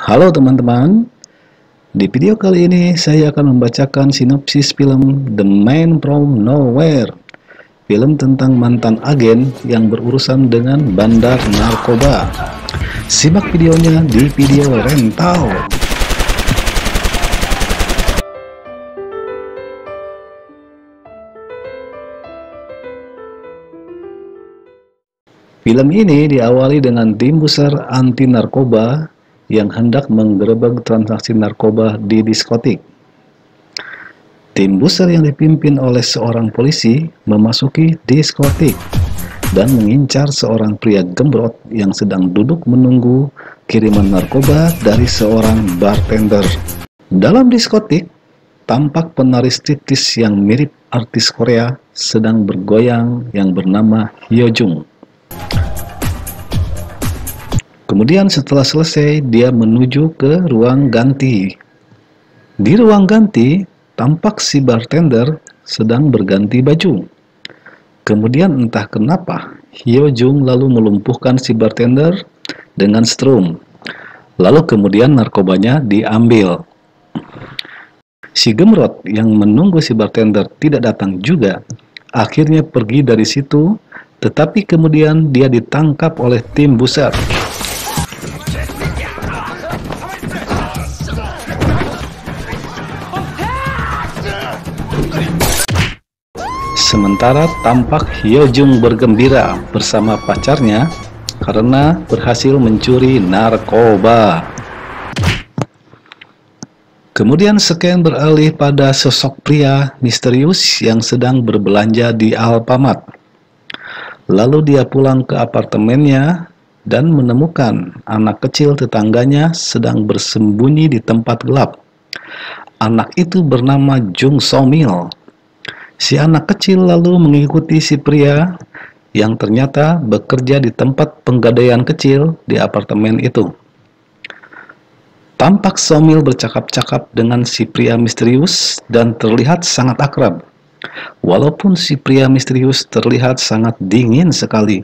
Halo teman-teman, di video kali ini saya akan membacakan sinopsis film The Man from Nowhere. Film tentang mantan agen yang berurusan dengan bandar narkoba. Simak videonya di video rental. Film ini diawali dengan tim besar anti narkoba yang hendak menggerebek transaksi narkoba di diskotik. Tim besar yang dipimpin oleh seorang polisi memasuki diskotik dan mengincar seorang pria gembrot yang sedang duduk menunggu kiriman narkoba dari seorang bartender. Dalam diskotik, tampak penari striptis yang mirip artis Korea sedang bergoyang yang bernama Hyojung. Kemudian setelah selesai, dia menuju ke ruang ganti. Di ruang ganti, tampak si bartender sedang berganti baju. Kemudian entah kenapa, Hyojung lalu melumpuhkan si bartender dengan strum. Lalu kemudian narkobanya diambil. Si gemrot yang menunggu si bartender tidak datang juga, akhirnya pergi dari situ, tetapi kemudian dia ditangkap oleh tim besar. Sementara tampak Hyojung bergembira bersama pacarnya karena berhasil mencuri narkoba. Kemudian scan beralih pada sosok pria misterius yang sedang berbelanja di Alfamart. Lalu dia pulang ke apartemennya dan menemukan anak kecil tetangganya sedang bersembunyi di tempat gelap. Anak itu bernama Jung So Mil. Si anak kecil lalu mengikuti si pria yang ternyata bekerja di tempat penggadaian kecil di apartemen itu. Tampak Somil bercakap-cakap dengan si pria misterius dan terlihat sangat akrab, walaupun si pria misterius terlihat sangat dingin sekali.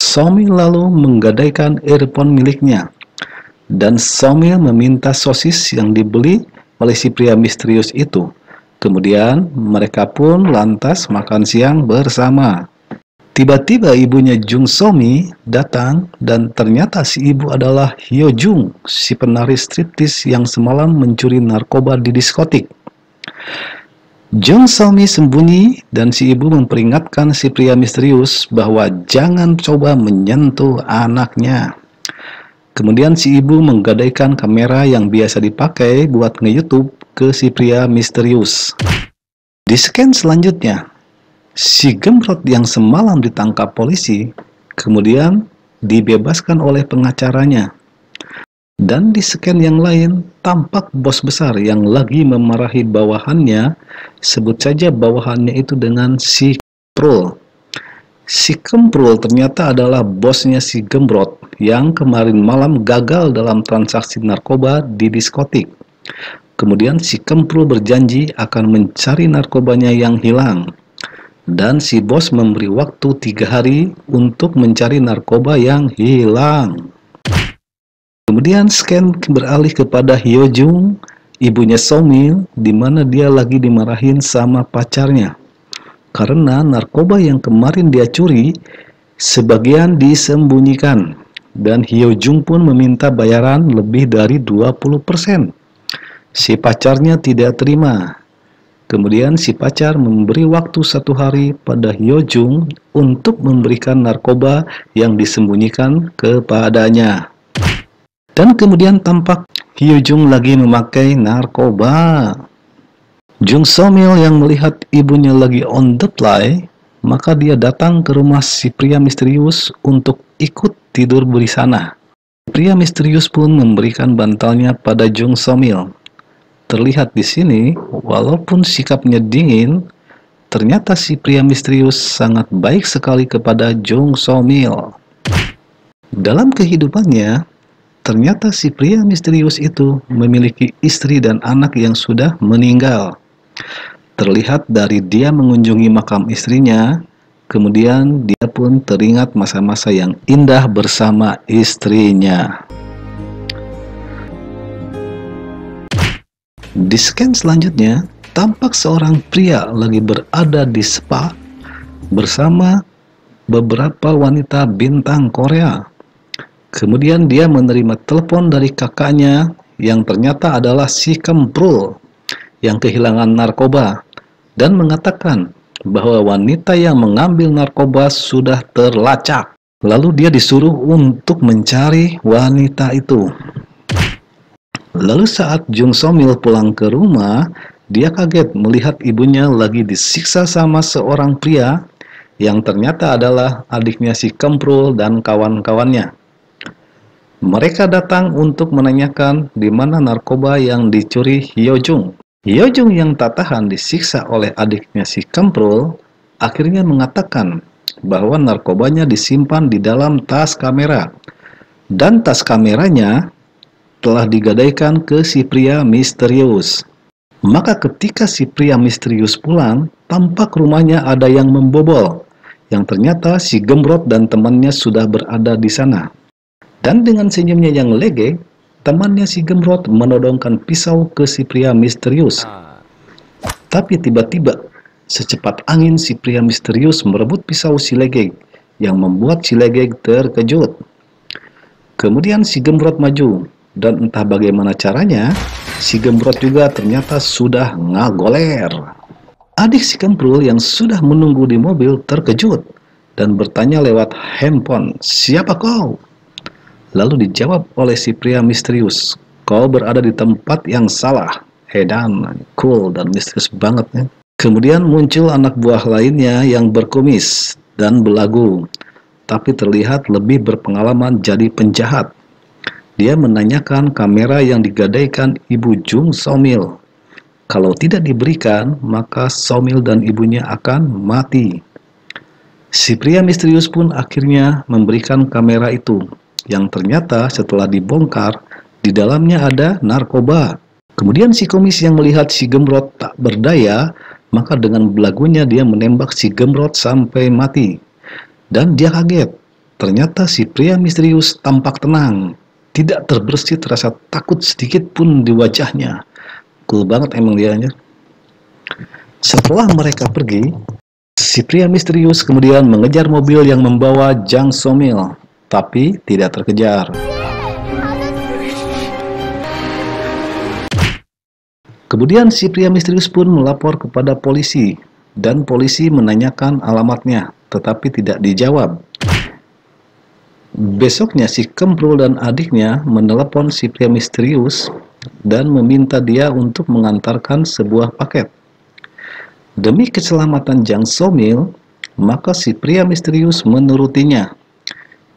Somil lalu menggadaikan earphone miliknya, dan Somil meminta sosis yang dibeli oleh si pria misterius itu. Kemudian mereka pun lantas makan siang bersama. Tiba-tiba ibunya Jung So-mi datang dan ternyata si ibu adalah Hyojung, si penari striptis yang semalam mencuri narkoba di diskotik. Jung So-mi sembunyi dan si ibu memperingatkan si pria misterius bahwa jangan coba menyentuh anaknya. Kemudian si ibu menggadaikan kamera yang biasa dipakai buat nge-YouTube ke si pria misterius. Di scan selanjutnya, si gemrot yang semalam ditangkap polisi kemudian dibebaskan oleh pengacaranya. Dan di scan yang lain, tampak bos besar yang lagi memarahi bawahannya, sebut saja bawahannya itu dengan si Kemprul. Si Kemprul ternyata adalah bosnya si gemrot yang kemarin malam gagal dalam transaksi narkoba di diskotik. Kemudian si Kemprul berjanji akan mencari narkobanya yang hilang. Dan si bos memberi waktu 3 hari untuk mencari narkoba yang hilang. Kemudian scan beralih kepada Hyojung, ibunya Somil, di mana dia lagi dimarahin sama pacarnya. Karena narkoba yang kemarin dia curi, sebagian disembunyikan. Dan Hyojung pun meminta bayaran lebih dari 20%. Si pacarnya tidak terima. Kemudian si pacar memberi waktu 1 hari pada Hyojung untuk memberikan narkoba yang disembunyikan kepadanya. Dan kemudian tampak Hyojung lagi memakai narkoba. Jung So-mil yang melihat ibunya lagi on the fly, maka dia datang ke rumah si pria misterius untuk ikut tidur di sana. Pria misterius pun memberikan bantalnya pada Jung So-mil. Terlihat di sini, walaupun sikapnya dingin, ternyata si pria misterius sangat baik sekali kepada Jung So-mil. Dalam kehidupannya, ternyata si pria misterius itu memiliki istri dan anak yang sudah meninggal. Terlihat dari dia mengunjungi makam istrinya, kemudian dia pun teringat masa-masa yang indah bersama istrinya. Di scan selanjutnya, tampak seorang pria lagi berada di spa bersama beberapa wanita bintang Korea. Kemudian dia menerima telepon dari kakaknya yang ternyata adalah si Kemprul yang kehilangan narkoba dan mengatakan bahwa wanita yang mengambil narkoba sudah terlacak. Lalu dia disuruh untuk mencari wanita itu. Lalu saat Jung So-mil pulang ke rumah, dia kaget melihat ibunya lagi disiksa sama seorang pria yang ternyata adalah adiknya si Kemprul dan kawan-kawannya. Mereka datang untuk menanyakan di mana narkoba yang dicuri Hyojung. Hyojung yang tak tahan disiksa oleh adiknya si Kemprul akhirnya mengatakan bahwa narkobanya disimpan di dalam tas kamera, dan tas kameranya telah digadaikan ke si pria misterius. Maka ketika si pria misterius pulang, tampak rumahnya ada yang membobol, yang ternyata si Gemrot dan temannya sudah berada di sana. Dan dengan senyumnya yang lege, temannya si Gemrot menodongkan pisau ke si pria misterius. Tapi tiba-tiba, secepat angin si pria misterius merebut pisau si Legeg, yang membuat si Legeg terkejut. Kemudian si Gemrot maju, dan entah bagaimana caranya, si Gemrot juga ternyata sudah ngagoler. Adik si Kemprul yang sudah menunggu di mobil terkejut, dan bertanya lewat handphone, "Siapa kau?" Lalu dijawab oleh si pria misterius, "Kau berada di tempat yang salah." Edan, cool dan misterius banget ya. Kemudian muncul anak buah lainnya yang berkumis dan belagu, tapi terlihat lebih berpengalaman jadi penjahat. Dia menanyakan kamera yang digadaikan ibu Jung So-mil. Kalau tidak diberikan, maka So-mil dan ibunya akan mati. Si pria misterius pun akhirnya memberikan kamera itu, yang ternyata setelah dibongkar, di dalamnya ada narkoba. Kemudian si komis yang melihat si Gemrot tak berdaya, maka dengan belagunya dia menembak si Gemrot sampai mati. Dan dia kaget, ternyata si pria misterius tampak tenang, tidak terbersit rasa takut sedikit pun di wajahnya. Cool banget emang dia. Setelah mereka pergi, si pria misterius kemudian mengejar mobil yang membawa Jang So-mil, tapi tidak terkejar. Kemudian si pria misterius pun melapor kepada polisi, dan polisi menanyakan alamatnya, tetapi tidak dijawab. Besoknya si Kemprul dan adiknya menelepon si pria misterius dan meminta dia untuk mengantarkan sebuah paket. Demi keselamatan Jang So-mil, maka si pria misterius menurutinya.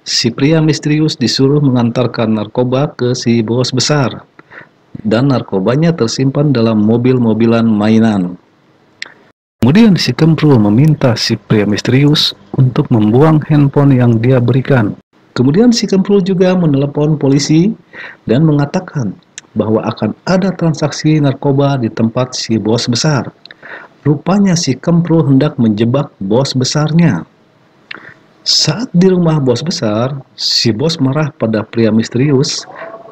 Si pria misterius disuruh mengantarkan narkoba ke si bos besar, dan narkobanya tersimpan dalam mobil-mobilan mainan. Kemudian si Kemprul meminta si pria misterius untuk membuang handphone yang dia berikan. Kemudian si Kemprul juga menelepon polisi dan mengatakan bahwa akan ada transaksi narkoba di tempat si bos besar. Rupanya si Kemprul hendak menjebak bos besarnya. Saat di rumah bos besar, si bos marah pada pria misterius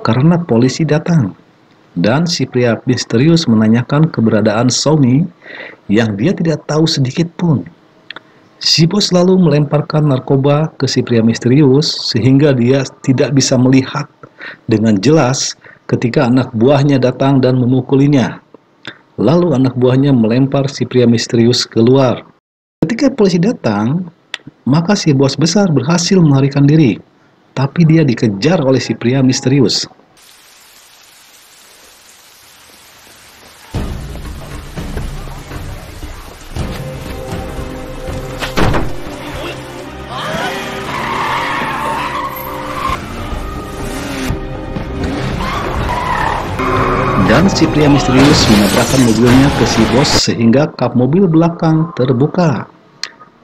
karena polisi datang. Dan si pria misterius menanyakan keberadaan So-mi yang dia tidak tahu sedikit pun. Si bos lalu melemparkan narkoba ke si pria misterius sehingga dia tidak bisa melihat dengan jelas ketika anak buahnya datang dan memukulinya. Lalu anak buahnya melempar si pria misterius keluar. Ketika polisi datang, maka si bos besar berhasil melarikan diri, tapi dia dikejar oleh si pria misterius. Dan si pria misterius menabrakkan mobilnya ke si bos sehingga kap mobil belakang terbuka.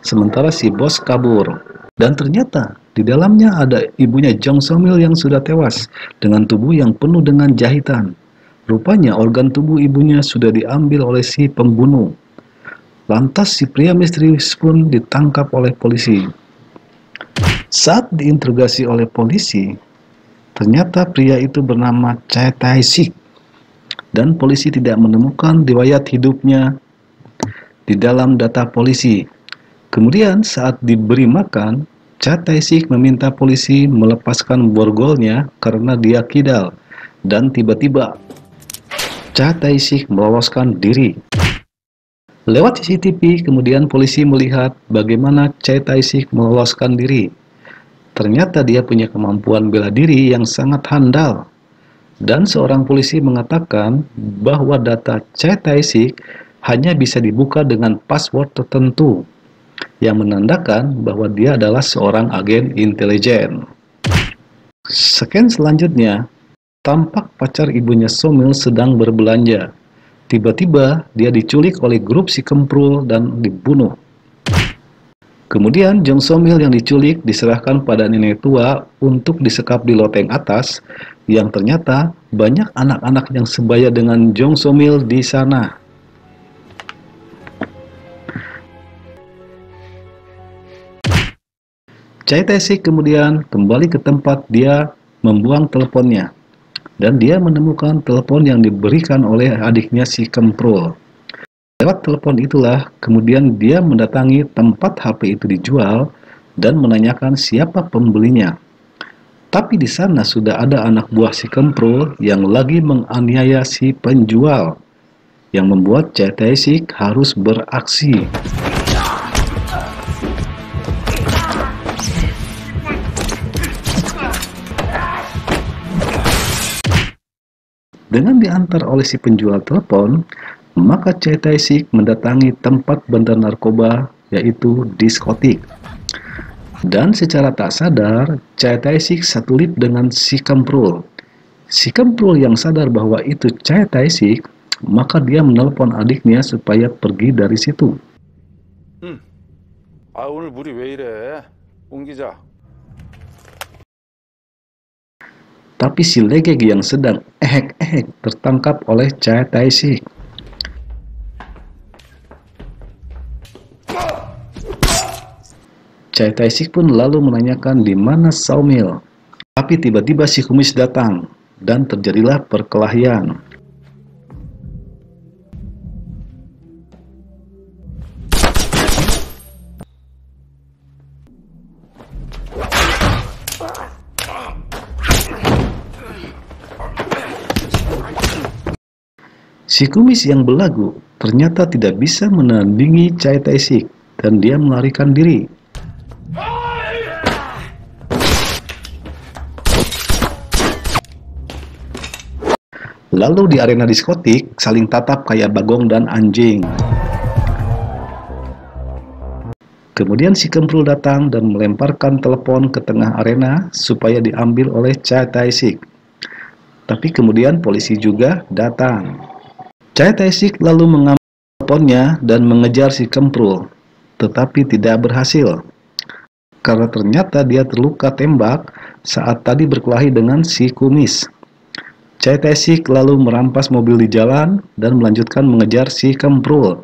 Sementara si bos kabur. Dan ternyata di dalamnya ada ibunya Jang So-mil yang sudah tewas dengan tubuh yang penuh dengan jahitan. Rupanya organ tubuh ibunya sudah diambil oleh si pembunuh. Lantas si pria misterius pun ditangkap oleh polisi. Saat diinterogasi oleh polisi, ternyata pria itu bernama Chae Tae-sik. dan polisi tidak menemukan riwayat hidupnya di dalam data polisi. Kemudian saat diberi makan, Cha Tae-sik meminta polisi melepaskan borgolnya karena dia kidal, dan tiba-tiba Cha Tae-sik meloloskan diri. Lewat CCTV, kemudian polisi melihat bagaimana Cha Tae-sik meloloskan diri. Ternyata dia punya kemampuan bela diri yang sangat handal. Dan seorang polisi mengatakan bahwa data Cha Tae-sik hanya bisa dibuka dengan password tertentu, yang menandakan bahwa dia adalah seorang agen intelijen. Scan selanjutnya, tampak pacar ibunya So-mil sedang berbelanja. Tiba-tiba dia diculik oleh grup si Kemprul dan dibunuh. Kemudian Jong So-mil yang diculik diserahkan pada nenek tua untuk disekap di loteng atas, yang ternyata banyak anak-anak yang sebaya dengan Jong So-mil di sana. Cha Tae-sik kemudian kembali ke tempat dia membuang teleponnya, dan dia menemukan telepon yang diberikan oleh adiknya si Kemprul. Lewat telepon itulah kemudian dia mendatangi tempat HP itu dijual dan menanyakan siapa pembelinya. Tapi di sana sudah ada anak buah si Kemprul yang lagi menganiaya si penjual, yang membuat Cha Tae-sik harus beraksi. Dengan diantar oleh si penjual telepon, maka Cha Tae-sik mendatangi tempat bandar narkoba, yaitu diskotik. Dan secara tak sadar, Cha Tae-sik satu lip dengan si Kemprul. Si Kemprul yang sadar bahwa itu Cha Tae-sik, maka dia menelpon adiknya supaya pergi dari situ. 오늘 물이 왜 이래? 옮기자. Tapi si legeg yang sedang ehek-ehek tertangkap oleh Cha Tae-sik. Cha Tae-sik pun lalu menanyakan di mana So-mil. Tapi tiba-tiba si kumis datang dan terjadilah perkelahian. Si kumis yang belagu ternyata tidak bisa menandingi Cha Tae-sik dan dia melarikan diri. Lalu di arena diskotik saling tatap kayak bagong dan anjing. Kemudian si Kemprul datang dan melemparkan telepon ke tengah arena supaya diambil oleh Cha Tae-sik. Tapi kemudian polisi juga datang. Cha Tae-sik lalu mengambil teleponnya dan mengejar si Kemprul, tetapi tidak berhasil. Karena ternyata dia terluka tembak saat tadi berkelahi dengan si kumis. Cha Tae-sik lalu merampas mobil di jalan dan melanjutkan mengejar si Kemprul.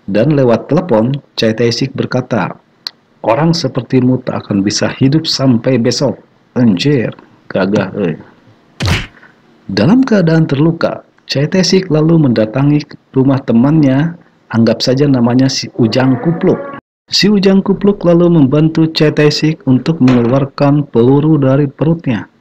Dan lewat telepon, Cha Tae-sik berkata, "Orang sepertimu tak akan bisa hidup sampai besok." Anjir, gagah euy. Dalam keadaan terluka, Cha Tae-sik lalu mendatangi rumah temannya, anggap saja namanya si Ujang Kupluk. Si Ujang Kupluk lalu membantu Cha Tae-sik untuk mengeluarkan peluru dari perutnya.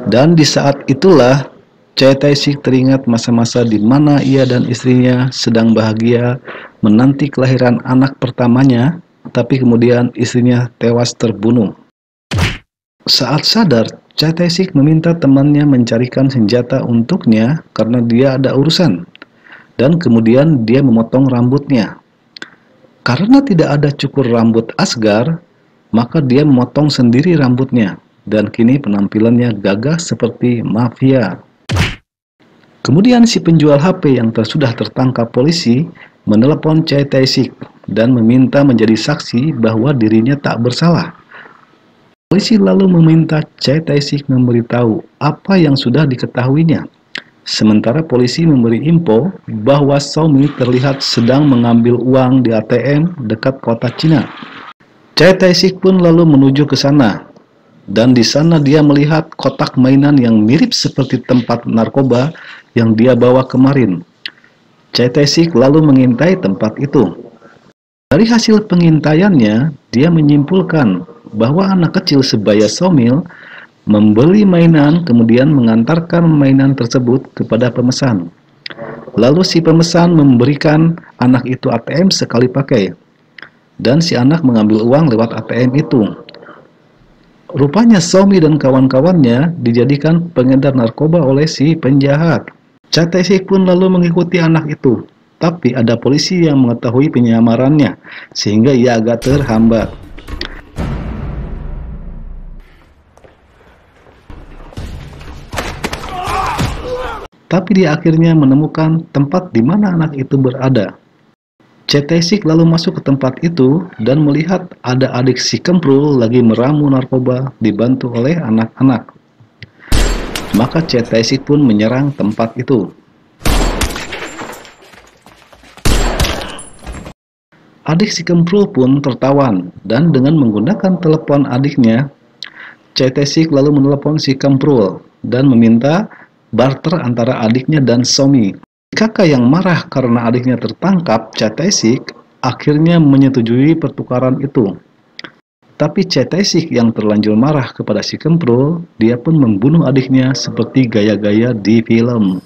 Dan di saat itulah Cha Tae-sik teringat masa-masa di mana ia dan istrinya sedang bahagia menanti kelahiran anak pertamanya, tapi kemudian istrinya tewas terbunuh. Saat sadar, Cha Tae-sik meminta temannya mencarikan senjata untuknya karena dia ada urusan. Dan kemudian dia memotong rambutnya. Karena tidak ada cukur rambut Asgar, maka dia memotong sendiri rambutnya. Dan kini penampilannya gagah seperti mafia. Kemudian si penjual HP yang sudah tertangkap polisi menelepon Cha Tae-sik dan meminta menjadi saksi bahwa dirinya tak bersalah. Polisi lalu meminta Cha Tae-sik memberitahu apa yang sudah diketahuinya. Sementara polisi memberi info bahwa So-mil terlihat sedang mengambil uang di ATM dekat kota Cina. Cha Tae-sik pun lalu menuju ke sana. Dan di sana dia melihat kotak mainan yang mirip seperti tempat narkoba yang dia bawa kemarin. Chae-tae-sik lalu mengintai tempat itu. Dari hasil pengintaiannya, dia menyimpulkan bahwa anak kecil sebaya Somil membeli mainan kemudian mengantarkan mainan tersebut kepada pemesan. Lalu si pemesan memberikan anak itu ATM sekali pakai, dan si anak mengambil uang lewat ATM itu. Rupanya Somi dan kawan-kawannya dijadikan pengedar narkoba oleh si penjahat. Chae-tae-sik pun lalu mengikuti anak itu, tapi ada polisi yang mengetahui penyamarannya, sehingga ia agak terhambat. Tapi dia akhirnya menemukan tempat di mana anak itu berada. Chae-tae-sik lalu masuk ke tempat itu dan melihat ada adik si Kemprul lagi meramu narkoba dibantu oleh anak-anak. Maka Chae-tae-sik pun menyerang tempat itu. Adik si Kemprul pun tertawan dan dengan menggunakan telepon adiknya, Chae-tae-sik lalu menelepon si Kemprul dan meminta barter antara adiknya dan Somi. Kakak yang marah karena adiknya tertangkap, Chae-tae-sik akhirnya menyetujui pertukaran itu. Tapi Chae-tae-sik yang terlanjur marah kepada si Kemprul, dia pun membunuh adiknya seperti gaya-gaya di film.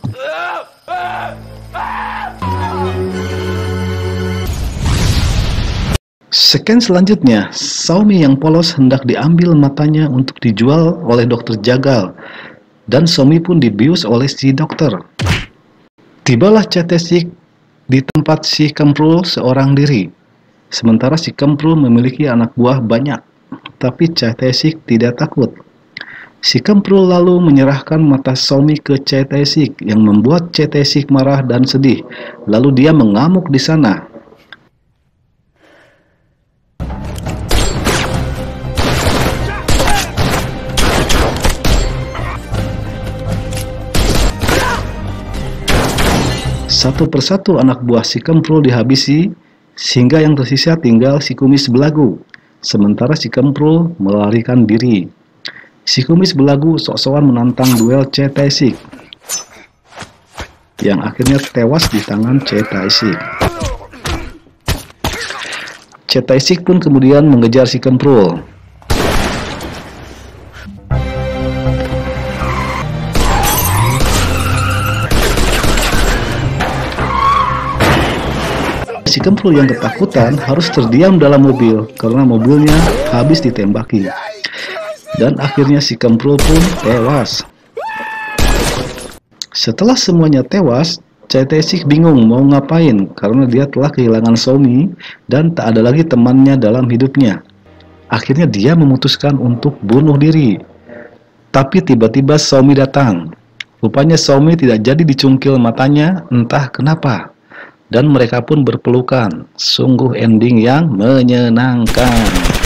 Scene selanjutnya, Somi yang polos hendak diambil matanya untuk dijual oleh dokter jagal, dan Somi pun dibius oleh si dokter. Tibalah Chae-tae-sik di tempat si Kemprul seorang diri. Sementara si Kemprul memiliki anak buah banyak, tapi Chae-tae-sik tidak takut. Si Kemprul lalu menyerahkan mata Somi ke Chae-tae-sik yang membuat Chae-tae-sik marah dan sedih. Lalu dia mengamuk di sana. Satu persatu anak buah si Kemprul dihabisi, sehingga yang tersisa tinggal si kumis belagu. Sementara si Kemprul melarikan diri. Si kumis belagu sok-sokan menantang duel Chae-tae-sik, yang akhirnya tewas di tangan Chae-tae-sik. Chae-tae-sik pun kemudian mengejar si Kemprul. Si Kemprul yang ketakutan harus terdiam dalam mobil karena mobilnya habis ditembaki. Dan akhirnya si Kemprul pun tewas. Setelah semuanya tewas, Chae-tae-sik bingung mau ngapain karena dia telah kehilangan Somi dan tak ada lagi temannya dalam hidupnya. Akhirnya dia memutuskan untuk bunuh diri. Tapi tiba-tiba Somi datang. Rupanya Somi tidak jadi dicungkil matanya, entah kenapa. Dan mereka pun berpelukan. Sungguh ending yang menyenangkan.